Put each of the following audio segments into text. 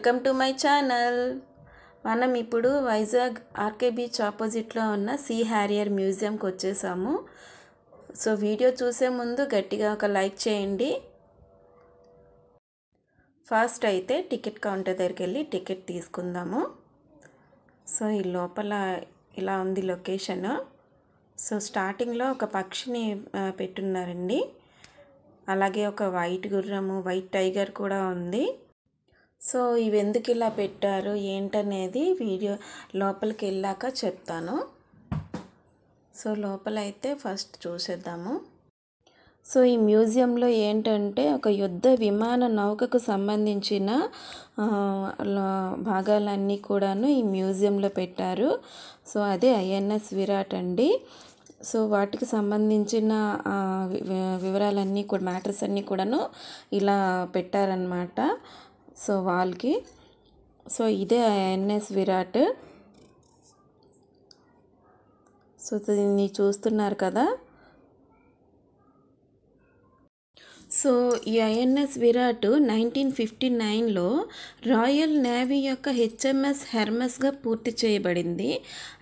Welcome to my channel. మనం ఇప్పుడు Vizag RK beach ఆపోజిట్లో ఉన్న సీ హ్యారియర్ మ్యూజియంకి వచ్చేసాము. సో వీడియో చూసే ముందు గట్టిగా ఒక లైక్ చేయండి. ఫస్ట్ అయితే టికెట్ కౌంటర్ దగ్గరికి వెళ్ళి టికెట్ తీసుకుందాము. సో ఈ లోపల ఇలా ఉంది లొకేషన్. సో స్టార్టింగ్లో ఒక పక్షిని పెట్టున్నారండి. అలాగే ఒక వైట్ గుర్రము, వైట్ టైగర్ కూడా ఉంది. సో ఇవి ఎందుకు ఇలా పెట్టారు ఏంటనేది వీడియో లోపలికి వెళ్ళాక చెప్తాను. సో లోపలైతే ఫస్ట్ చూసేద్దాము. సో ఈ మ్యూజియంలో ఏంటంటే ఒక యుద్ధ విమాన నౌకకు సంబంధించిన భాగాలన్నీ కూడాను ఈ మ్యూజియంలో పెట్టారు. సో అదే ఐఎన్ఎస్ విరాట్ అండి. సో వాటికి సంబంధించిన వివరాలన్నీ కూడా, మ్యాటర్స్ అన్నీ కూడాను ఇలా పెట్టారనమాట. సో వాళ్ళకి సో ఇదే ఐఎన్ఎస్ విరాట్. సో దీన్ని చూస్తున్నారు కదా. సో ఈ ఐఎన్ఎస్ విరాట్ 1959లో రాయల్ నేవీ యొక్క హెచ్ఎంఎస్ హెర్మెస్గా పూర్తి చేయబడింది.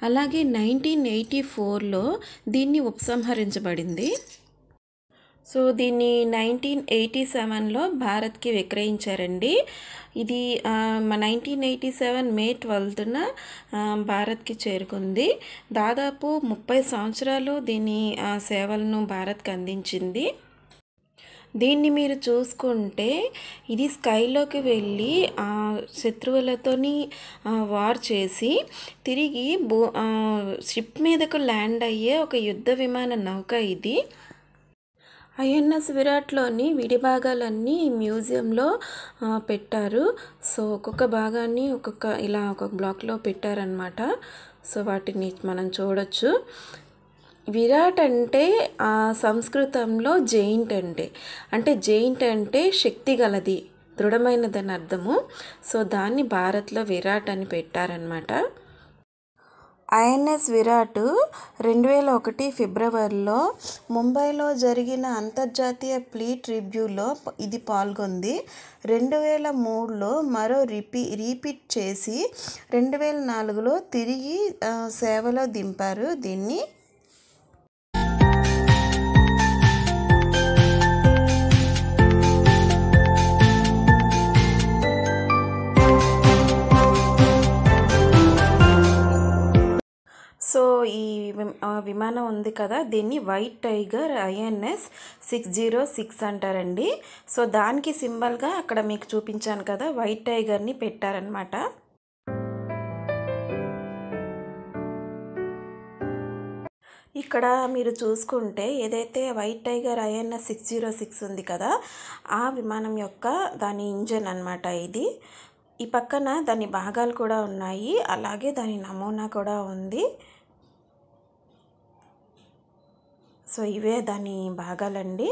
అలాగే 1984లో దీన్ని ఉపసంహరించబడింది. సో దీన్ని 1987లో భారత్కి విక్రయించారండి. ఇది 1987 మే 12న భారత్కి చేరుకుంది. దాదాపు 30 సంవత్సరాలు దీని సేవలను భారత్కి అందించింది. దీన్ని మీరు చూసుకుంటే ఇది స్కైలోకి వెళ్ళి శత్రువులతోని వార్ చేసి తిరిగి షిప్ మీదకు ల్యాండ్ అయ్యే ఒక యుద్ధ విమాన నౌక ఇది. ఐఎన్ఎస్ విరాట్లోని విడి భాగాలన్నీ మ్యూజియంలో పెట్టారు. సో ఒక్కొక్క భాగాన్ని ఇలా ఒక్కొక్క బ్లాక్లో పెట్టారనమాట. సో వాటిని మనం చూడొచ్చు. విరాట్ అంటే సంస్కృతంలో జెయింట్ అంటే జెయింట్ అంటే శక్తి గలది, దృఢమైనదని అర్థము. సో దాన్ని భారత్లో విరాట్ అని పెట్టారనమాట. ఐఎన్ఎస్ విరాట్ 2001 ఫిబ్రవరిలో ముంబైలో జరిగిన అంతర్జాతీయ ఫ్లీట్ రివ్యూలో ఇది పాల్గొంది. 2003లో మరో రీపీట్ చేసి 2004లో తిరిగి సేవలో దింపారు దీన్ని. సో ఈ విమానం ఉంది కదా, దీన్ని వైట్ టైగర్ INS 606 అంటారండి. సో దానికి సింబల్గా అక్కడ మీకు చూపించాను కదా, వైట్ టైగర్ని పెట్టారనమాట. ఇక్కడ మీరు చూసుకుంటే ఏదైతే వైట్ టైగర్ INS 606 ఉంది కదా, ఆ విమానం యొక్క దాని ఇంజన్ అన్నమాట ఇది. ఈ పక్కన దాని భాగాలు కూడా ఉన్నాయి, అలాగే దాని నమూనా కూడా ఉంది. సో ఇవే దాని భాగాలండి.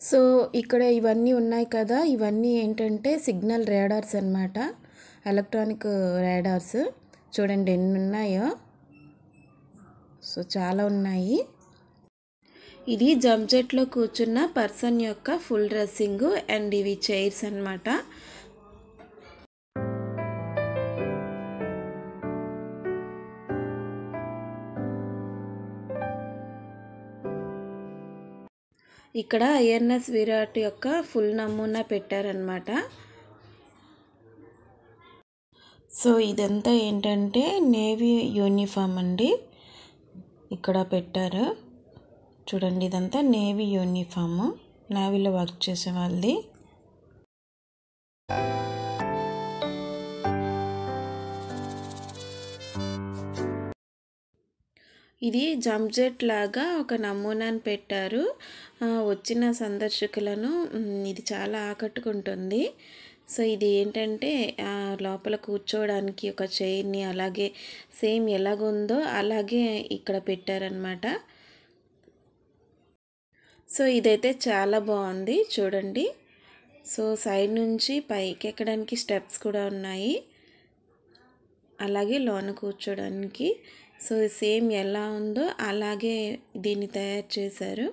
సో ఇక్కడ ఇవన్నీ ఉన్నాయి కదా, ఇవన్నీ ఏంటంటే సిగ్నల్ రాడార్స్ అన్నమాట, ఎలక్ట్రానిక్ రాడార్స్. చూడండి ఎన్ని ఉన్నాయో. సో చాలా ఉన్నాయి. ఇది జంజెట్లో కూర్చున్న పర్సన్ యొక్క ఫుల్ డ్రెస్సింగ్ అండ్ ఇవి చైర్స్ అన్నమాట. ఇక్కడ ఐఎన్ఎస్ విరాట్ యొక్క ఫుల్ నమూనా పెట్టారనమాట. సో ఇదంతా ఏంటంటే నేవీ యూనిఫామ్ అండి, ఇక్కడ పెట్టారు చూడండి. ఇదంతా నేవీ యూనిఫాము, నేవీలో వర్క్ చేసే వాళ్ళది. ఇది జంప్జెట్ లాగా ఒక నమూనాను పెట్టారు. వచ్చిన సందర్శకులను ఇది చాలా ఆకట్టుకుంటుంది. సో ఇది ఏంటంటే లోపల కూర్చోవడానికి ఒక చైర్ని అలాగే సేమ్ ఎలాగుందో అలాగే ఇక్కడ పెట్టారనమాట. సో ఇదైతే చాలా బాగుంది చూడండి. సో సైడ్ నుంచి పైకి ఎక్కడానికి స్టెప్స్ కూడా ఉన్నాయి, అలాగే లోన కూర్చోడానికి. సో సేమ్ ఎలా ఉందో అలాగే దీన్ని తయారు చేశారు.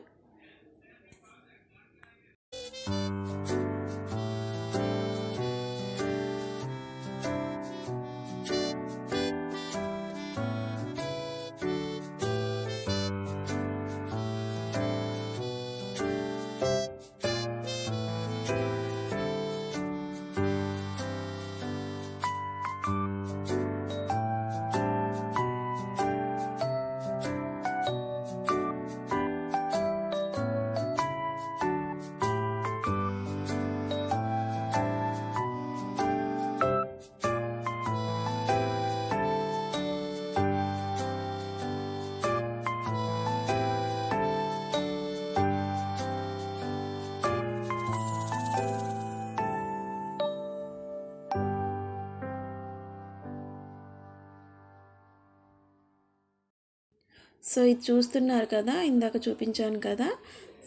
సో ఇది చూస్తున్నారు కదా, ఇందాక చూపించాను కదా,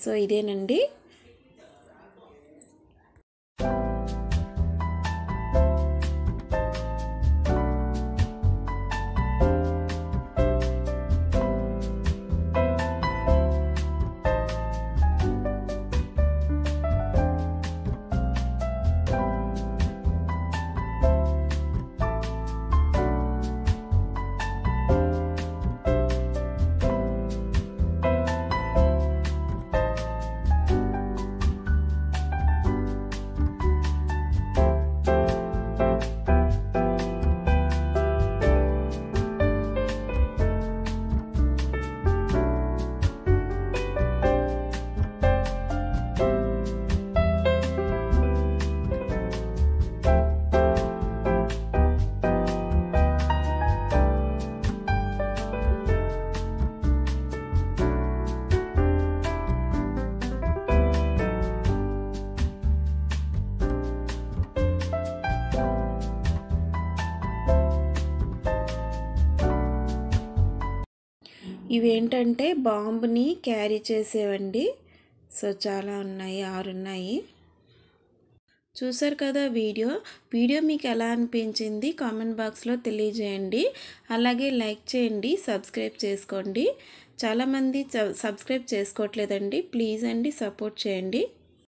సో ఇదేనండి. ఇవేంటంటే బాంబుని క్యారీ చేసేవండి. సో చాలా ఉన్నాయి, 6 ఉన్నాయి. చూసారు కదా వీడియో మీకు ఎలా అనిపించింది కామెంట్ బాక్స్లో తెలియజేయండి. అలాగే లైక్ చేయండి, సబ్స్క్రైబ్ చేసుకోండి. చాలామంది సబ్స్క్రైబ్ చేసుకోవట్లేదండి, ప్లీజ్ అండి సపోర్ట్ చేయండి.